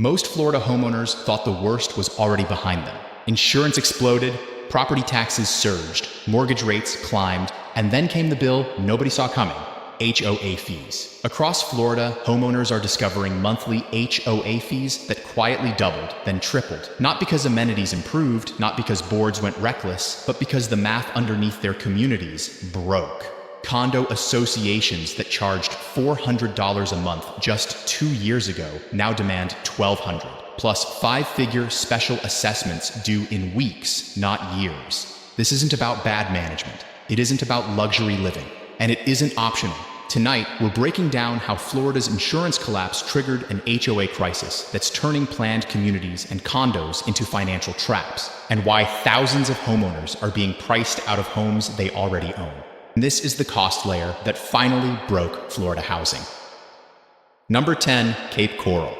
Most Florida homeowners thought the worst was already behind them. Insurance exploded, property taxes surged, mortgage rates climbed, and then came the bill nobody saw coming: HOA fees. Across Florida, homeowners are discovering monthly HOA fees that quietly doubled, then tripled. Not because amenities improved, not because boards went reckless, but because the math underneath their communities broke. Condo associations that charged $400 a month just 2 years ago now demand $1,200, plus five-figure special assessments due in weeks, not years. This isn't about bad management. It isn't about luxury living. And it isn't optional. Tonight, we're breaking down how Florida's insurance collapse triggered an HOA crisis that's turning planned communities and condos into financial traps, and why thousands of homeowners are being priced out of homes they already own. And this is the cost layer that finally broke Florida housing. Number 10, Cape Coral.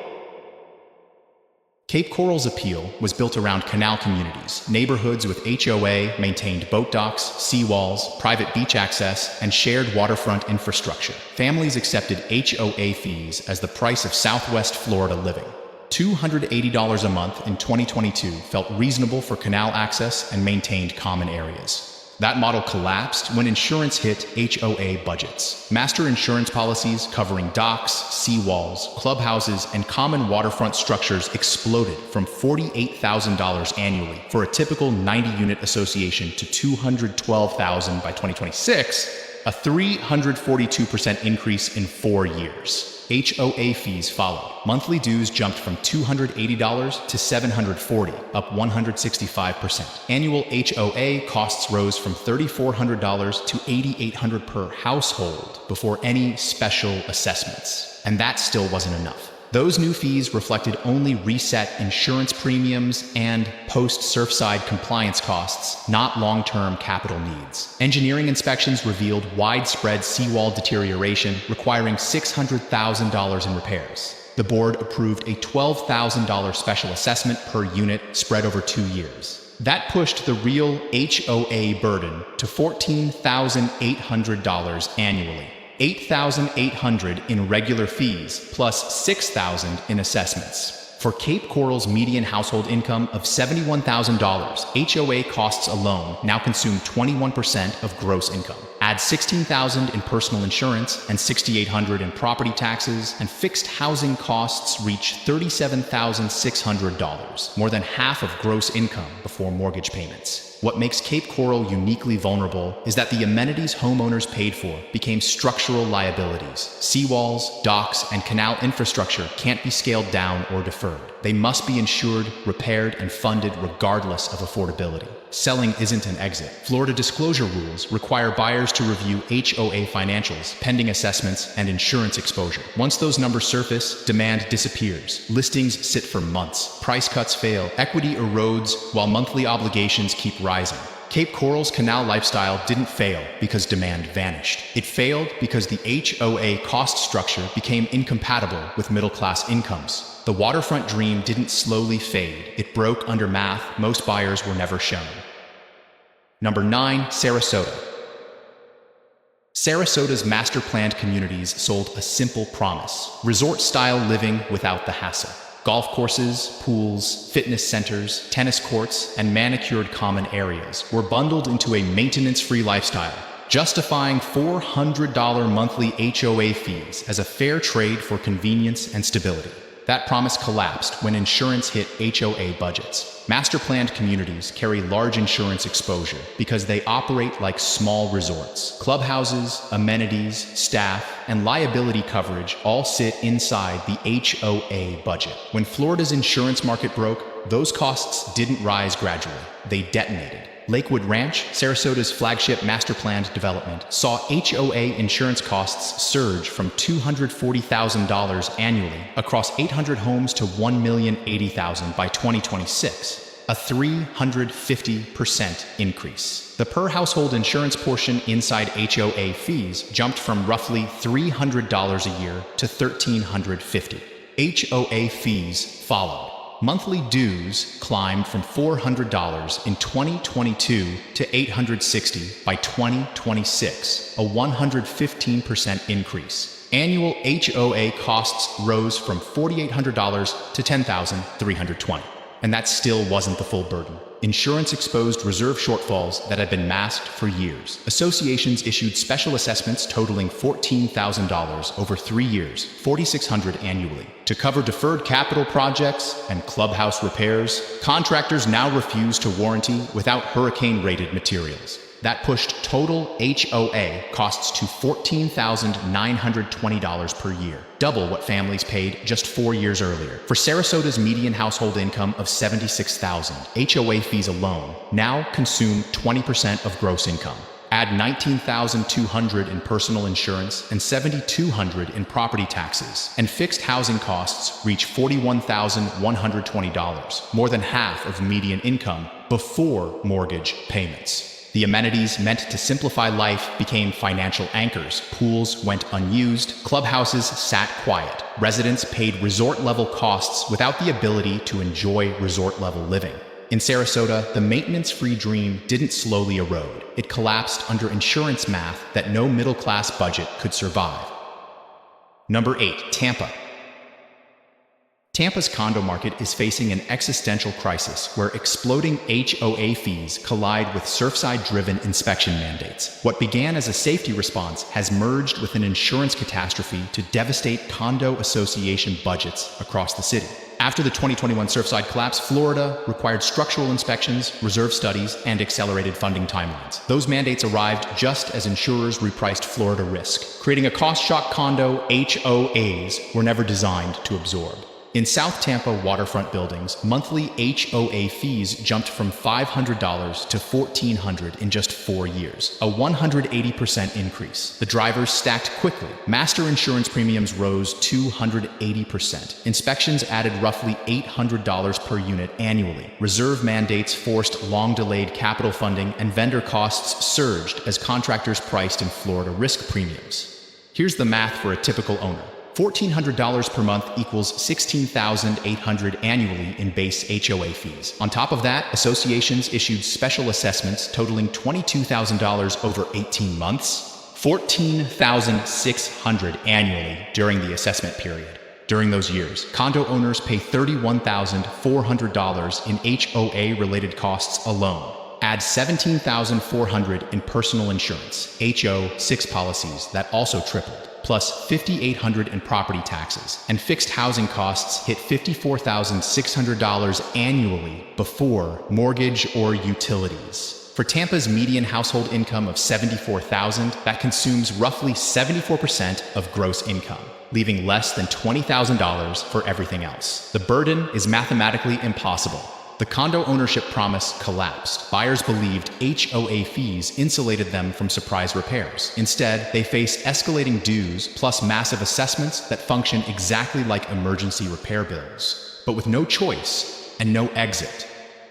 Cape Coral's appeal was built around canal communities, neighborhoods with HOA-maintained boat docks, seawalls, private beach access, and shared waterfront infrastructure. Families accepted HOA fees as the price of Southwest Florida living. $280 a month in 2022 felt reasonable for canal access and maintained common areas. That model collapsed when insurance hit HOA budgets. Master insurance policies covering docks, seawalls, clubhouses, and common waterfront structures exploded from $48,000 annually for a typical 90-unit association to $212,000 by 2026, a 342% increase in 4 years. HOA fees followed. Monthly dues jumped from $280 to $740, up 165%. Annual HOA costs rose from $3,400 to $8,800 per household before any special assessments. And that still wasn't enough. Those new fees reflected only reset insurance premiums and post-Surfside compliance costs, not long-term capital needs. Engineering inspections revealed widespread seawall deterioration, requiring $600,000 in repairs. The board approved a $12,000 special assessment per unit spread over 2 years. That pushed the real HOA burden to $14,800 annually. $8,800 in regular fees, plus $6,000 in assessments. For Cape Coral's median household income of $71,000, HOA costs alone now consume 21% of gross income. Add $16,000 in personal insurance and $6,800 in property taxes, and fixed housing costs reach $37,600, more than half of gross income before mortgage payments. What makes Cape Coral uniquely vulnerable is that the amenities homeowners paid for became structural liabilities. Seawalls, docks, and canal infrastructure can't be scaled down or deferred. They must be insured, repaired, and funded regardless of affordability. Selling isn't an exit. Florida disclosure rules require buyers to review HOA financials, pending assessments, and insurance exposure. Once those numbers surface, demand disappears. Listings sit for months. Price cuts fail. Equity erodes while monthly obligations keep rising. Cape Coral's canal lifestyle didn't fail because demand vanished. It failed because the HOA cost structure became incompatible with middle-class incomes. The waterfront dream didn't slowly fade. It broke under math most buyers were never shown. Number 9, Sarasota. Sarasota's master-planned communities sold a simple promise: resort-style living without the hassle. Golf courses, pools, fitness centers, tennis courts, and manicured common areas were bundled into a maintenance-free lifestyle, justifying $400 monthly HOA fees as a fair trade for convenience and stability. That promise collapsed when insurance hit HOA budgets. Master-planned communities carry large insurance exposure because they operate like small resorts. Clubhouses, amenities, staff, and liability coverage all sit inside the HOA budget. When Florida's insurance market broke, those costs didn't rise gradually. They detonated. Lakewood Ranch, Sarasota's flagship master-planned development, saw HOA insurance costs surge from $240,000 annually across 800 homes to $1,080,000 by 2026, a 350% increase. The per-household insurance portion inside HOA fees jumped from roughly $300 a year to $1,350. HOA fees followed. Monthly dues climbed from $400 in 2022 to $860 by 2026, a 115% increase. Annual HOA costs rose from $4,800 to $10,320. And that still wasn't the full burden. Insurance exposed reserve shortfalls that had been masked for years. Associations issued special assessments totaling $14,000 over 3 years, $4,600 annually. To cover deferred capital projects and clubhouse repairs, contractors now refuse to warranty without hurricane-rated materials. That pushed total HOA costs to $14,920 per year, double what families paid just 4 years earlier. For Sarasota's median household income of $76,000, HOA fees alone now consume 20% of gross income. Add $19,200 in personal insurance and $7,200 in property taxes, and fixed housing costs reach $41,120, more than half of median income before mortgage payments. The amenities meant to simplify life became financial anchors. Pools went unused, clubhouses sat quiet. Residents paid resort-level costs without the ability to enjoy resort-level living. In Sarasota, the maintenance-free dream didn't slowly erode. It collapsed under insurance math that no middle-class budget could survive. Number 8. Tampa. Tampa's condo market is facing an existential crisis where exploding HOA fees collide with Surfside-driven inspection mandates. What began as a safety response has merged with an insurance catastrophe to devastate condo association budgets across the city. After the 2021 Surfside collapse, Florida required structural inspections, reserve studies, and accelerated funding timelines. Those mandates arrived just as insurers repriced Florida risk, creating a cost-shock condo HOAs were never designed to absorb. In South Tampa waterfront buildings, monthly HOA fees jumped from $500 to $1,400 in just 4 years, a 180% increase. The drivers stacked quickly. Master insurance premiums rose 280%. Inspections added roughly $800 per unit annually. Reserve mandates forced long-delayed capital funding, and vendor costs surged as contractors priced in Florida risk premiums. Here's the math for a typical owner. $1,400 per month equals $16,800 annually in base HOA fees. On top of that, associations issued special assessments totaling $22,000 over 18 months, $14,600 annually during the assessment period. During those years, condo owners pay $31,400 in HOA-related costs alone. Add $17,400 in personal insurance, HO6 policies that also tripled, plus $5,800 in property taxes, and fixed housing costs hit $54,600 annually before mortgage or utilities. For Tampa's median household income of $74,000, that consumes roughly 74% of gross income, leaving less than $20,000 for everything else. The burden is mathematically impossible. The condo ownership promise collapsed. Buyers believed HOA fees insulated them from surprise repairs. Instead, they face escalating dues plus massive assessments that function exactly like emergency repair bills, but with no choice and no exit.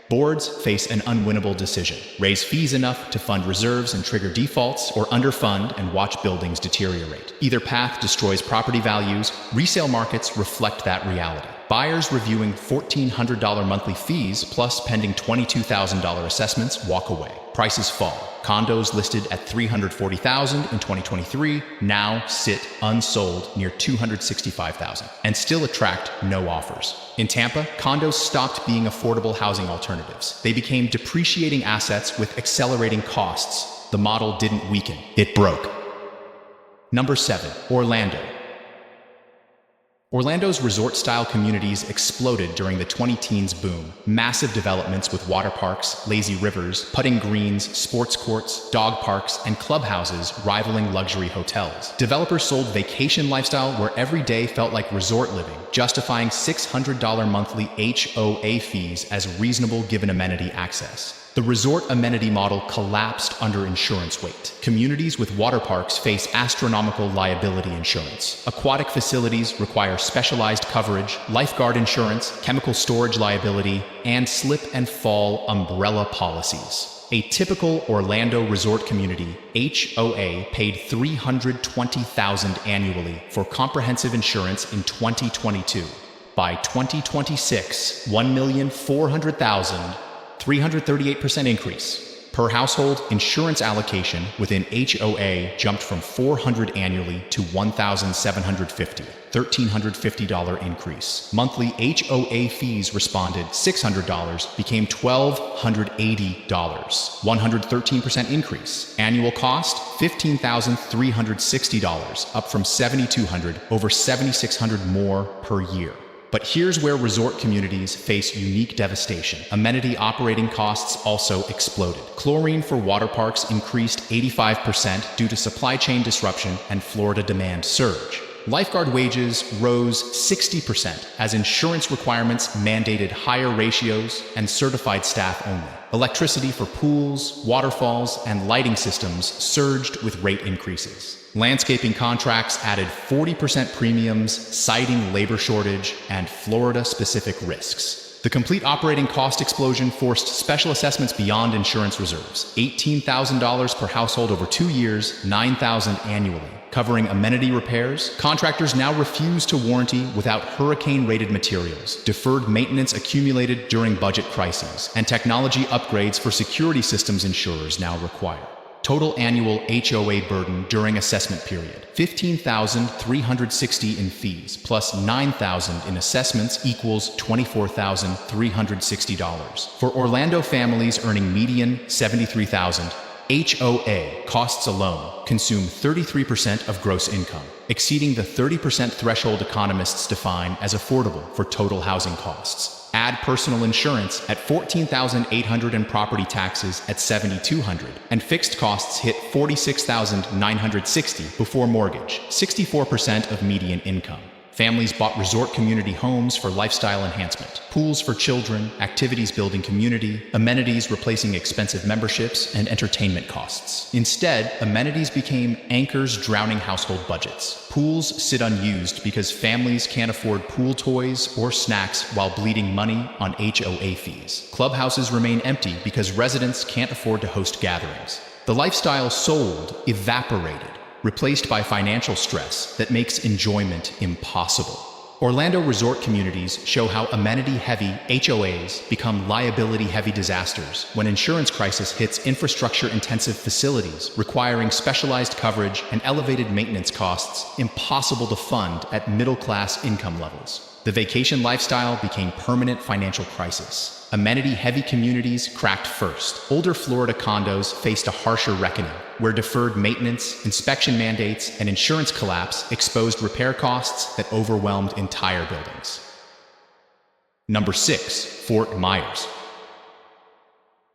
Boards face an unwinnable decision: raise fees enough to fund reserves and trigger defaults, or underfund and watch buildings deteriorate. Either path destroys property values. Resale markets reflect that reality. Buyers reviewing $1,400 monthly fees plus pending $22,000 assessments walk away. Prices fall. Condos listed at $340,000 in 2023 now sit unsold near $265,000 and still attract no offers. In Tampa, condos stopped being affordable housing alternatives. They became depreciating assets with accelerating costs. The model didn't weaken, it broke. Number 7, Orlando. Orlando's resort-style communities exploded during the 20-teens boom. Massive developments with water parks, lazy rivers, putting greens, sports courts, dog parks, and clubhouses rivaling luxury hotels. Developers sold vacation lifestyle where every day felt like resort living, justifying $600 monthly HOA fees as reasonable given amenity access. The resort amenity model collapsed under insurance weight. Communities with water parks face astronomical liability insurance. Aquatic facilities require specialized coverage, lifeguard insurance, chemical storage liability, and slip and fall umbrella policies. A typical Orlando resort community, HOA, paid $320,000 annually for comprehensive insurance in 2022. By 2026, $1,400,000, 338% increase. Per household, insurance allocation within HOA jumped from $400 annually to $1,750, $1,350 increase. Monthly HOA fees responded $600, became $1,280, 113% increase. Annual cost, $15,360, up from $7,200, over $7,600 more per year. But here's where resort communities face unique devastation. Amenity operating costs also exploded. Chlorine for water parks increased 85% due to supply chain disruption and Florida demand surge. Lifeguard wages rose 60% as insurance requirements mandated higher ratios and certified staff only. Electricity for pools, waterfalls, and lighting systems surged with rate increases. Landscaping contracts added 40% premiums, citing labor shortage and Florida-specific risks. The complete operating cost explosion forced special assessments beyond insurance reserves. $18,000 per household over 2 years, $9,000 annually. Covering amenity repairs, contractors now refuse to warranty without hurricane-rated materials, deferred maintenance accumulated during budget crises, and technology upgrades for security systems insurers now require. Total annual HOA burden during assessment period, $15,360 in fees, plus $9,000 in assessments equals $24,360. For Orlando families earning median $73,000, HOA costs alone consume 33% of gross income, exceeding the 30% threshold economists define as affordable for total housing costs. Add personal insurance at $14,800 and property taxes at $7,200, and fixed costs hit $46,960 before mortgage, 64% of median income. Families bought resort community homes for lifestyle enhancement, pools for children, activities building community, amenities replacing expensive memberships, and entertainment costs. Instead, amenities became anchors drowning household budgets. Pools sit unused because families can't afford pool toys or snacks while bleeding money on HOA fees. Clubhouses remain empty because residents can't afford to host gatherings. The lifestyle sold evaporated, replaced by financial stress that makes enjoyment impossible. Orlando resort communities show how amenity-heavy HOAs become liability-heavy disasters when insurance crisis hits infrastructure-intensive facilities requiring specialized coverage and elevated maintenance costs impossible to fund at middle-class income levels. The vacation lifestyle became permanent financial crisis. Amenity-heavy communities cracked first. Older Florida condos faced a harsher reckoning, where deferred maintenance, inspection mandates, and insurance collapse exposed repair costs that overwhelmed entire buildings. Number 6. Fort Myers.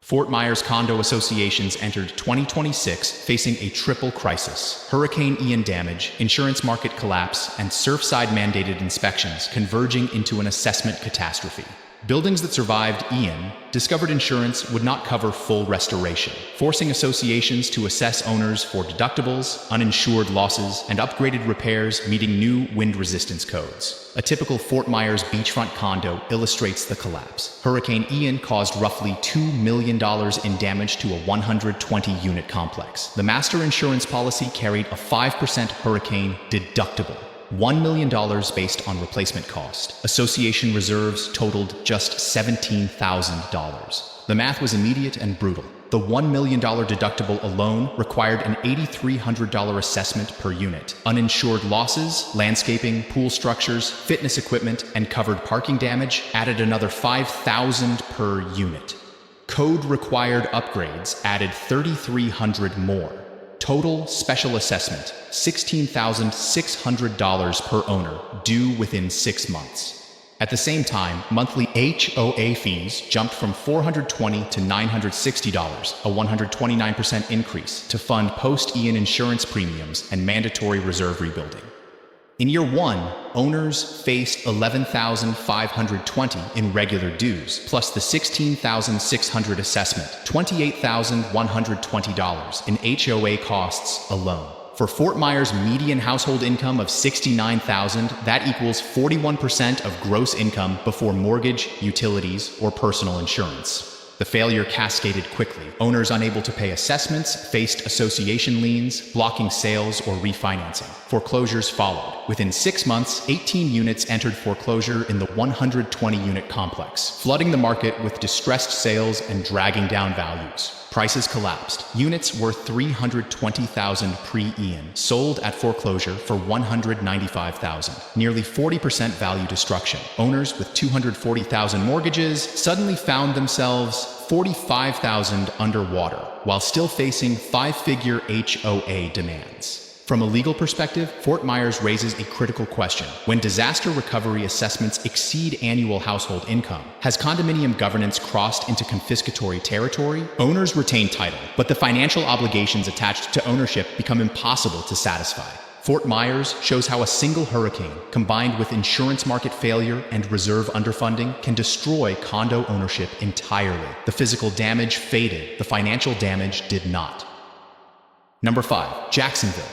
Fort Myers condo associations entered 2026 facing a triple crisis: Hurricane Ian damage, insurance market collapse, and Surfside-mandated inspections converging into an assessment catastrophe. Buildings that survived Ian discovered insurance would not cover full restoration, forcing associations to assess owners for deductibles, uninsured losses, and upgraded repairs meeting new wind resistance codes. A typical Fort Myers beachfront condo illustrates the collapse. Hurricane Ian caused roughly $2 million in damage to a 120-unit complex. The master insurance policy carried a 5% hurricane deductible, $1 million based on replacement cost. Association reserves totaled just $17,000. The math was immediate and brutal. The $1 million deductible alone required an $8,300 assessment per unit. Uninsured losses, landscaping, pool structures, fitness equipment, and covered parking damage added another $5,000 per unit. Code-required upgrades added $3,300 more. Total special assessment, $16,600 per owner, due within 6 months. At the same time, monthly HOA fees jumped from $420 to $960, a 129% increase, to fund post-Ian insurance premiums and mandatory reserve rebuilding. In year 1, owners faced $11,520 in regular dues, plus the $16,600 assessment, $28,120 in HOA costs alone. For Fort Myers' median household income of $69,000, that equals 41% of gross income before mortgage, utilities, or personal insurance. The failure cascaded quickly. Owners unable to pay assessments faced association liens, blocking sales or refinancing. Foreclosures followed. Within 6 months, 18 units entered foreclosure in the 120-unit complex, flooding the market with distressed sales and dragging down values. Prices collapsed. Units worth $320,000 pre-Ian sold at foreclosure for $195,000. Nearly 40% value destruction. Owners with $240,000 mortgages suddenly found themselves $45,000 underwater while still facing five-figure HOA demands. From a legal perspective, Fort Myers raises a critical question. When disaster recovery assessments exceed annual household income, has condominium governance crossed into confiscatory territory? Owners retain title, but the financial obligations attached to ownership become impossible to satisfy. Fort Myers shows how a single hurricane, combined with insurance market failure and reserve underfunding, can destroy condo ownership entirely. The physical damage faded, the financial damage did not. Number 5. Jacksonville.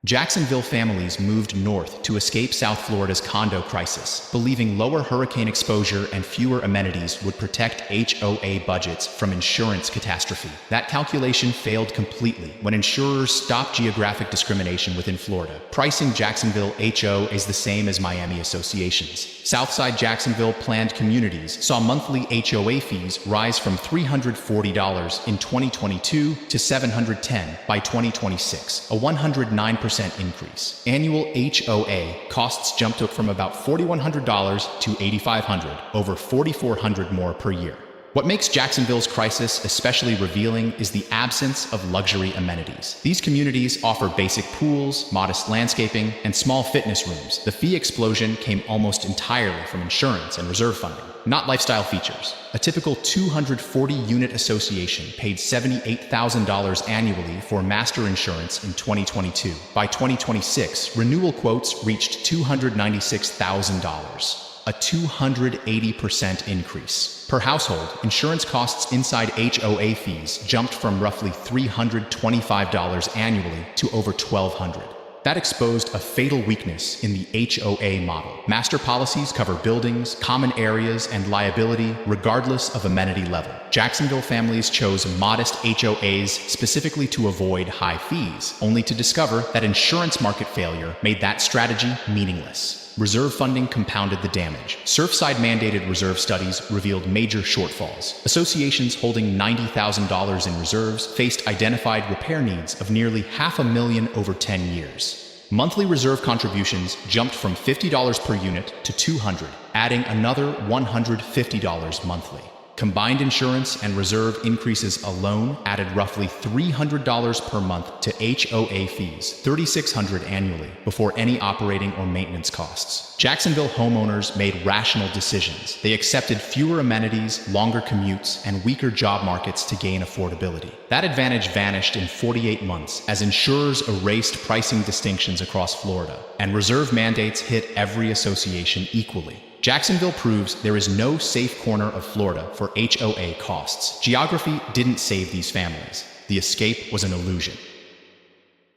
Jacksonville families moved north to escape South Florida's condo crisis, believing lower hurricane exposure and fewer amenities would protect HOA budgets from insurance catastrophe. That calculation failed completely when insurers stopped geographic discrimination within Florida, pricing Jacksonville HOAs the same as Miami associations. Southside Jacksonville planned communities saw monthly HOA fees rise from $340 in 2022 to $710 by 2026, a 109% increase. Annual HOA costs jumped up from about $4,100 to $8,500, over $4,400 more per year. What makes Jacksonville's crisis especially revealing is the absence of luxury amenities. These communities offer basic pools, modest landscaping, and small fitness rooms. The fee explosion came almost entirely from insurance and reserve funding, not lifestyle features. A typical 240-unit association paid $78,000 annually for master insurance in 2022. By 2026, renewal quotes reached $296,000. A 280% increase. Per household, insurance costs inside HOA fees jumped from roughly $325 annually to over $1,200. That exposed a fatal weakness in the HOA model. Master policies cover buildings, common areas, and liability regardless of amenity level. Jacksonville families chose modest HOAs specifically to avoid high fees, only to discover that insurance market failure made that strategy meaningless. Reserve funding compounded the damage. Surfside-mandated reserve studies revealed major shortfalls. Associations holding $90,000 in reserves faced identified repair needs of nearly $500,000 over 10 years. Monthly reserve contributions jumped from $50 per unit to $200, adding another $150 monthly. Combined insurance and reserve increases alone added roughly $300 per month to HOA fees, $3,600 annually, before any operating or maintenance costs. Jacksonville homeowners made rational decisions. They accepted fewer amenities, longer commutes, and weaker job markets to gain affordability. That advantage vanished in 48 months as insurers erased pricing distinctions across Florida, and reserve mandates hit every association equally. Jacksonville proves there is no safe corner of Florida for HOA costs. Geography didn't save these families. The escape was an illusion.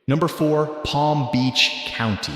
Number 4, Palm Beach County.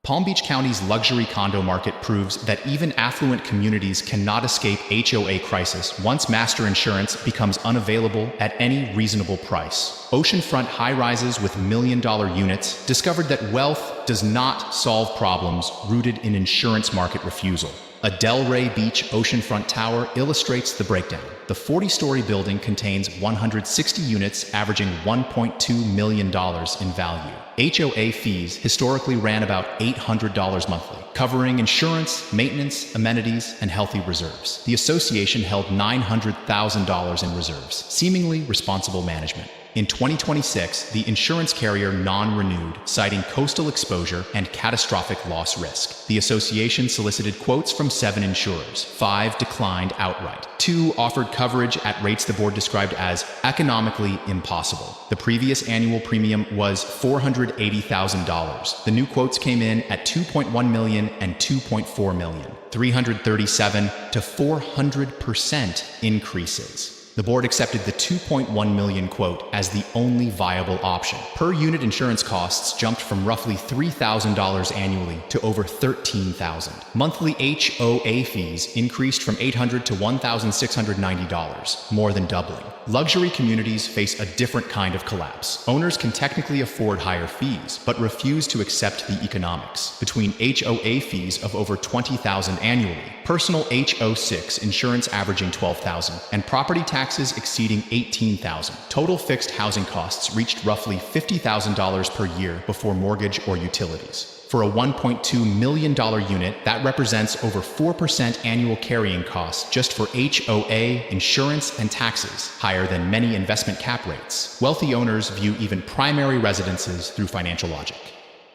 Palm Beach County's luxury condo market proves that even affluent communities cannot escape HOA crisis once master insurance becomes unavailable at any reasonable price. Oceanfront high-rises with million-dollar units discovered that wealth does not solve problems rooted in insurance market refusal. A Delray Beach oceanfront tower illustrates the breakdown. The 40-story building contains 160 units averaging $1.2 million in value. HOA fees historically ran about $800 monthly, covering insurance, maintenance, amenities, and healthy reserves. The association held $900,000 in reserves, seemingly responsible management. In 2026, the insurance carrier non-renewed, citing coastal exposure and catastrophic loss risk. The association solicited quotes from 7 insurers. 5 declined outright. 2 offered coverage at rates the board described as economically impossible. The previous annual premium was $480,000. The new quotes came in at $2.1 million and $2.4 million, 337 to 400% increases. The board accepted the $2.1 million quote as the only viable option. Per unit insurance costs jumped from roughly $3,000 annually to over $13,000. Monthly HOA fees increased from $800 to $1,690, more than doubling. Luxury communities face a different kind of collapse. Owners can technically afford higher fees, but refuse to accept the economics. Between HOA fees of over $20,000 annually, personal HO6 insurance averaging $12,000, and property taxes exceeding $18,000, total fixed housing costs reached roughly $50,000 per year before mortgage or utilities. For a $1.2 million unit, that represents over 4% annual carrying costs just for HOA, insurance, and taxes, higher than many investment cap rates. Wealthy owners view even primary residences through financial logic.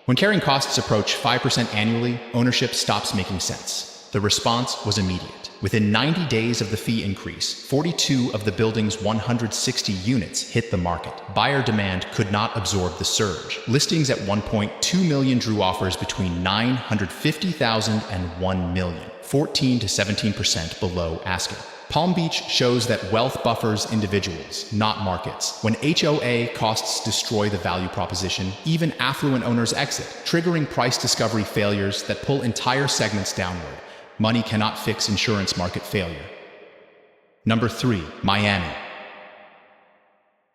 When carrying costs approach 5% annually, ownership stops making sense. The response was immediate. Within 90 days of the fee increase, 42 of the building's 160 units hit the market. Buyer demand could not absorb the surge. Listings at $1.2 million drew offers between $950,000 and $1 million, 14 to 17% below asking. Palm Beach shows that wealth buffers individuals, not markets. When HOA costs destroy the value proposition, even affluent owners exit, triggering price discovery failures that pull entire segments downward. Money cannot fix insurance market failure. Number 3, Miami.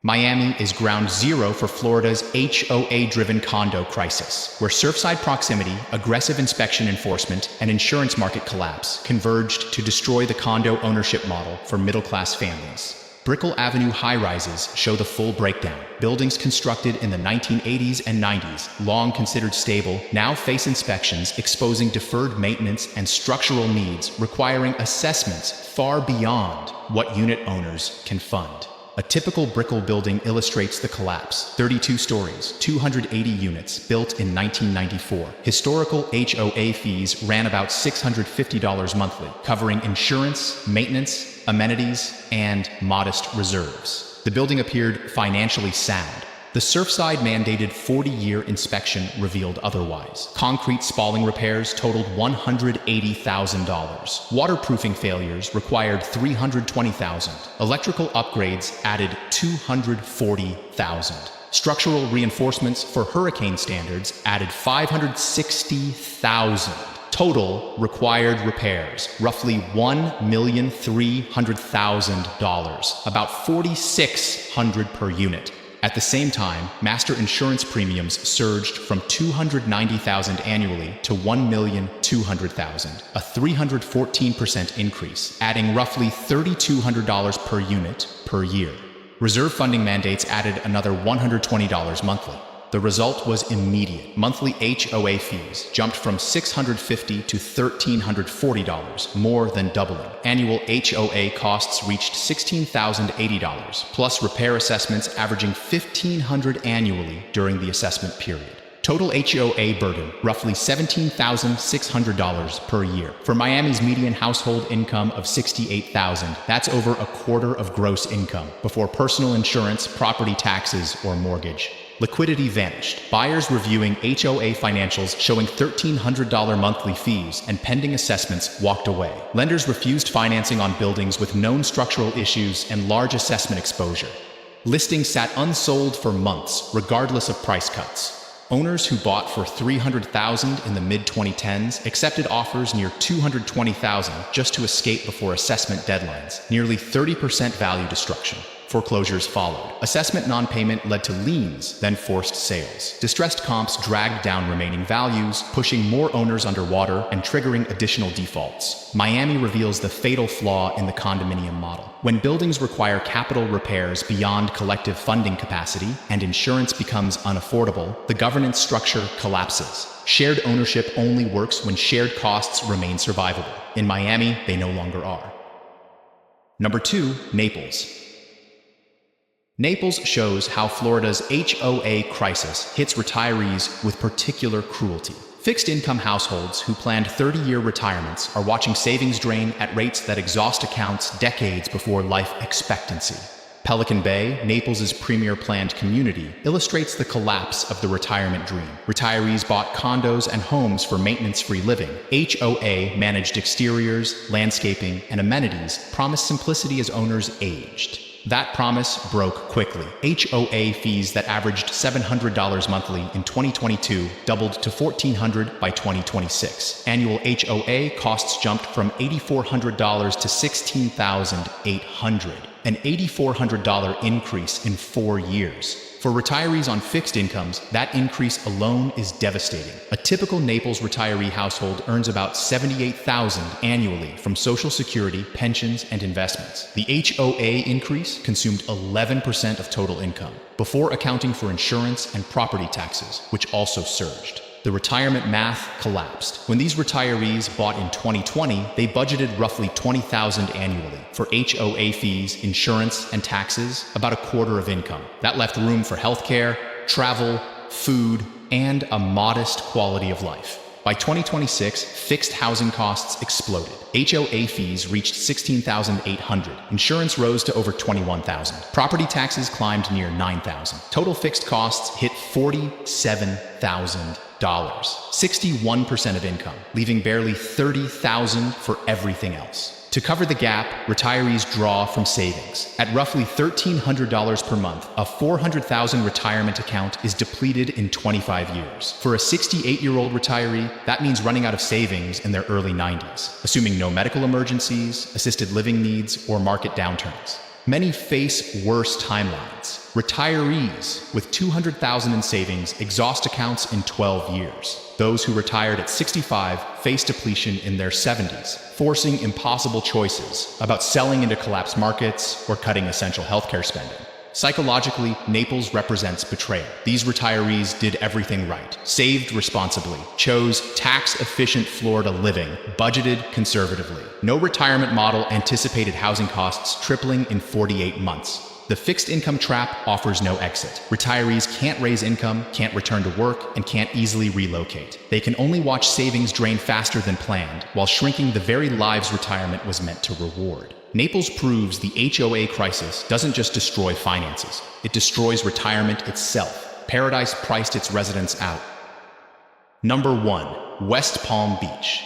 Miami is ground zero for Florida's HOA-driven condo crisis, where Surfside proximity, aggressive inspection enforcement, and insurance market collapse converged to destroy the condo ownership model for middle-class families. Brickell Avenue high-rises show the full breakdown. Buildings constructed in the 1980s and 90s, long considered stable, now face inspections exposing deferred maintenance and structural needs requiring assessments far beyond what unit owners can fund. A typical Brickell building illustrates the collapse. 32 stories, 280 units, built in 1994. Historical HOA fees ran about $650 monthly, covering insurance, maintenance, amenities, and modest reserves. The building appeared financially sound. The Surfside mandated 40-year inspection revealed otherwise. Concrete spalling repairs totaled $180,000. Waterproofing failures required $320,000. Electrical upgrades added $240,000. Structural reinforcements for hurricane standards added $560,000. Total required repairs, roughly $1,300,000, about $4,600 per unit. At the same time, master insurance premiums surged from $290,000 annually to $1,200,000, a 314% increase, adding roughly $3,200 per unit per year. Reserve funding mandates added another $120 monthly. The result was immediate. Monthly HOA fees jumped from $650 to $1,340, more than doubling. Annual HOA costs reached $16,080, plus repair assessments averaging $1,500 annually during the assessment period. Total HOA burden, roughly $17,600 per year. For Miami's median household income of $68,000, that's over a quarter of gross income, before personal insurance, property taxes, or mortgage. Liquidity vanished. Buyers reviewing HOA financials showing $1,300 monthly fees and pending assessments walked away. Lenders refused financing on buildings with known structural issues and large assessment exposure. Listings sat unsold for months, regardless of price cuts. Owners who bought for $300,000 in the mid-2010s accepted offers near $220,000 just to escape before assessment deadlines. Nearly 30% value destruction. Foreclosures followed. Assessment non-payment led to liens, then forced sales. Distressed comps dragged down remaining values, pushing more owners underwater and triggering additional defaults. Miami reveals the fatal flaw in the condominium model. When buildings require capital repairs beyond collective funding capacity and insurance becomes unaffordable, the governance structure collapses. Shared ownership only works when shared costs remain survivable. In Miami, they no longer are. Number 2, Naples. Naples shows how Florida's HOA crisis hits retirees with particular cruelty. Fixed-income households who planned 30-year retirements are watching savings drain at rates that exhaust accounts decades before life expectancy. Pelican Bay, Naples' premier planned community, illustrates the collapse of the retirement dream. Retirees bought condos and homes for maintenance-free living. HOA managed exteriors, landscaping, and amenities, promised simplicity as owners aged. That promise broke quickly. HOA fees that averaged $700 monthly in 2022 doubled to $1,400 by 2026. Annual HOA costs jumped from $8,400 to $16,800, an $8,400 increase in 4 years. For retirees on fixed incomes, that increase alone is devastating. A typical Naples retiree household earns about $78,000 annually from Social Security, pensions, and investments. The HOA increase consumed 11% of total income, before accounting for insurance and property taxes, which also surged. The retirement math collapsed. When these retirees bought in 2020, they budgeted roughly $20,000 annually for HOA fees, insurance, and taxes, about a quarter of income. That left room for healthcare, travel, food, and a modest quality of life. By 2026, fixed housing costs exploded. HOA fees reached $16,800. Insurance rose to over $21,000. Property taxes climbed near $9,000. Total fixed costs hit $47,000. 61% of income, leaving barely $30,000 for everything else. To cover the gap, retirees draw from savings. At roughly $1,300 per month, a $400,000 retirement account is depleted in 25 years. For a 68-year-old retiree, that means running out of savings in their early 90s, assuming no medical emergencies, assisted living needs, or market downturns. Many face worse timelines. Retirees with $200,000 in savings exhaust accounts in 12 years. Those who retired at 65 face depletion in their 70s, forcing impossible choices about selling into collapsed markets or cutting essential healthcare spending. Psychologically, Naples represents betrayal. These retirees did everything right, saved responsibly, chose tax-efficient Florida living, budgeted conservatively. No retirement model anticipated housing costs tripling in 48 months. The fixed income trap offers no exit. Retirees can't raise income, can't return to work, and can't easily relocate. They can only watch savings drain faster than planned, while shrinking the very lives retirement was meant to reward. Naples proves the HOA crisis doesn't just destroy finances, it destroys retirement itself. Paradise priced its residents out. Number 1. West Palm Beach.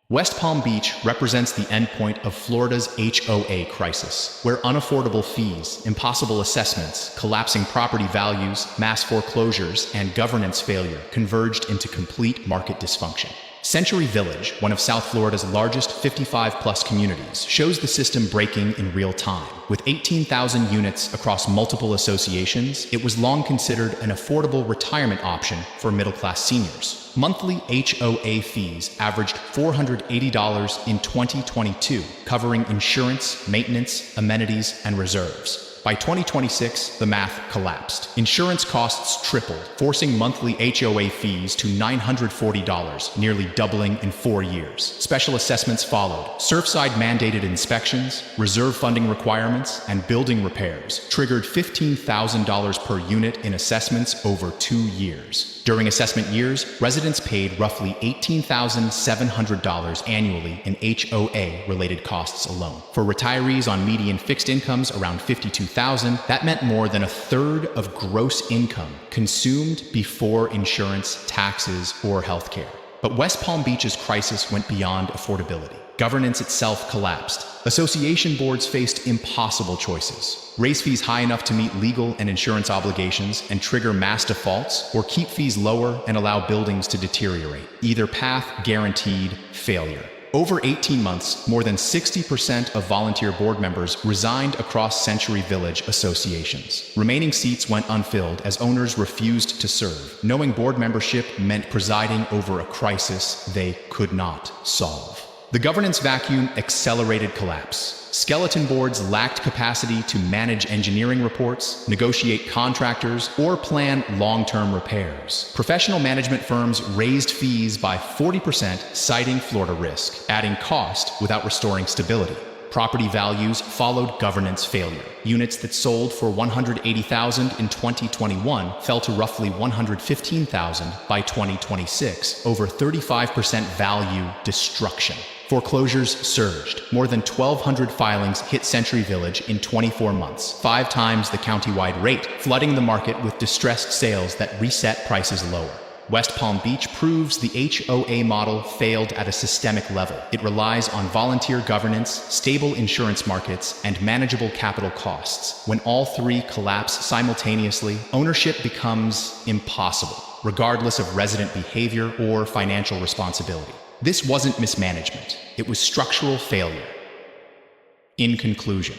West Palm Beach represents the endpoint of Florida's HOA crisis, where unaffordable fees, impossible assessments, collapsing property values, mass foreclosures, and governance failure converged into complete market dysfunction. Century Village, one of South Florida's largest 55-plus communities, shows the system breaking in real time. With 18,000 units across multiple associations, it was long considered an affordable retirement option for middle-class seniors. Monthly HOA fees averaged $480 in 2022, covering insurance, maintenance, amenities, and reserves. By 2026, the math collapsed. Insurance costs tripled, forcing monthly HOA fees to $940, nearly doubling in 4 years. Special assessments followed. Surfside-mandated inspections, reserve funding requirements, and building repairs triggered $15,000 per unit in assessments over 2 years. During assessment years, residents paid roughly $18,700 annually in HOA-related costs alone. For retirees on median fixed incomes around $52,000, that meant more than a third of gross income consumed before insurance, taxes, or healthcare. But West Palm Beach's crisis went beyond affordability. Governance itself collapsed. Association boards faced impossible choices. Raise fees high enough to meet legal and insurance obligations and trigger mass defaults, or keep fees lower and allow buildings to deteriorate. Either path guaranteed failure. Over 18 months, more than 60% of volunteer board members resigned across Century Village associations. Remaining seats went unfilled as owners refused to serve, knowing board membership meant presiding over a crisis they could not solve. The governance vacuum accelerated collapse. Skeleton boards lacked capacity to manage engineering reports, negotiate contractors, or plan long-term repairs. Professional management firms raised fees by 40%, citing Florida risk, adding cost without restoring stability. Property values followed governance failure. Units that sold for $180,000 in 2021 fell to roughly $115,000 by 2026, over 35% value destruction. Foreclosures surged. More than 1,200 filings hit Century Village in 24 months, 5 times the countywide rate, flooding the market with distressed sales that reset prices lower. West Palm Beach proves the HOA model failed at a systemic level. It relies on volunteer governance, stable insurance markets, and manageable capital costs. When all three collapse simultaneously, ownership becomes impossible, regardless of resident behavior or financial responsibility. This wasn't mismanagement. It was structural failure. In conclusion,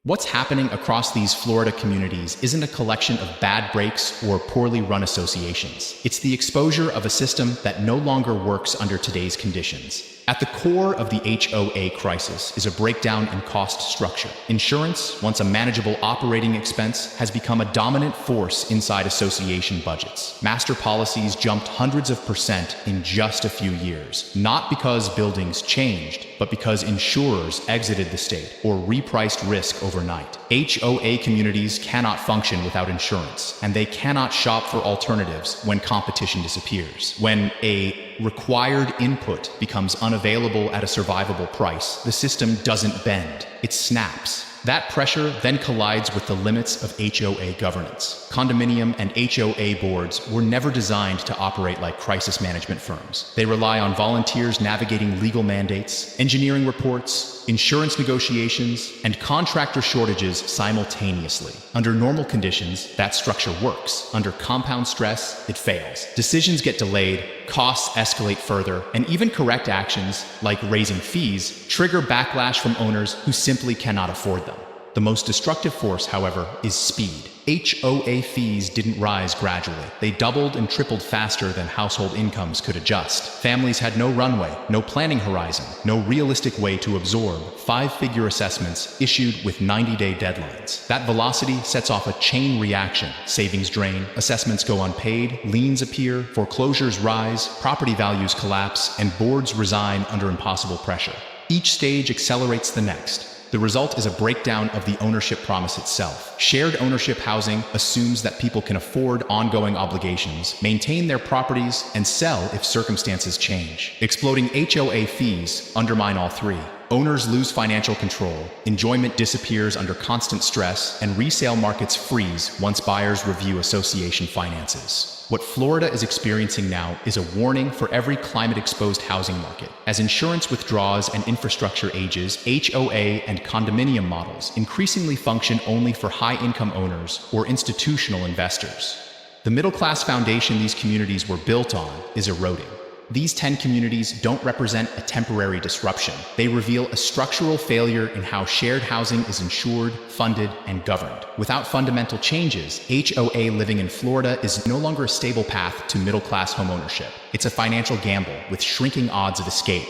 what's happening across these Florida communities isn't a collection of bad breaks or poorly run associations. It's the exposure of a system that no longer works under today's conditions. At the core of the HOA crisis is a breakdown in cost structure. Insurance, once a manageable operating expense, has become a dominant force inside association budgets. Master policies jumped hundreds of % in just a few years, not because buildings changed, but because insurers exited the state or repriced risk overnight. HOA communities cannot function without insurance, and they cannot shop for alternatives when competition disappears. When a required input becomes unavailable at a survivable price, the system doesn't bend, it snaps. That pressure then collides with the limits of HOA governance. Condominium and HOA boards were never designed to operate like crisis management firms. They rely on volunteers navigating legal mandates, engineering reports, insurance negotiations, and contractor shortages simultaneously. Under normal conditions, that structure works. Under compound stress, it fails. Decisions get delayed, costs escalate further, and even correct actions, like raising fees, trigger backlash from owners who simply cannot afford them. The most destructive force, however, is speed. HOA fees didn't rise gradually. They doubled and tripled faster than household incomes could adjust. Families had no runway, no planning horizon, no realistic way to absorb 5-figure assessments issued with 90-day deadlines. That velocity sets off a chain reaction. Savings drain, assessments go unpaid, liens appear, foreclosures rise, property values collapse, and boards resign under impossible pressure. Each stage accelerates the next. The result is a breakdown of the ownership promise itself. Shared ownership housing assumes that people can afford ongoing obligations, maintain their properties, and sell if circumstances change. Exploding HOA fees undermine all three. Owners lose financial control, enjoyment disappears under constant stress, and resale markets freeze once buyers review association finances. What Florida is experiencing now is a warning for every climate-exposed housing market. As insurance withdraws and infrastructure ages, HOA and condominium models increasingly function only for high-income owners or institutional investors. The middle-class foundation these communities were built on is eroding. These 10 communities don't represent a temporary disruption. They reveal a structural failure in how shared housing is insured, funded, and governed. Without fundamental changes, HOA living in Florida is no longer a stable path to middle-class homeownership. It's a financial gamble with shrinking odds of escape.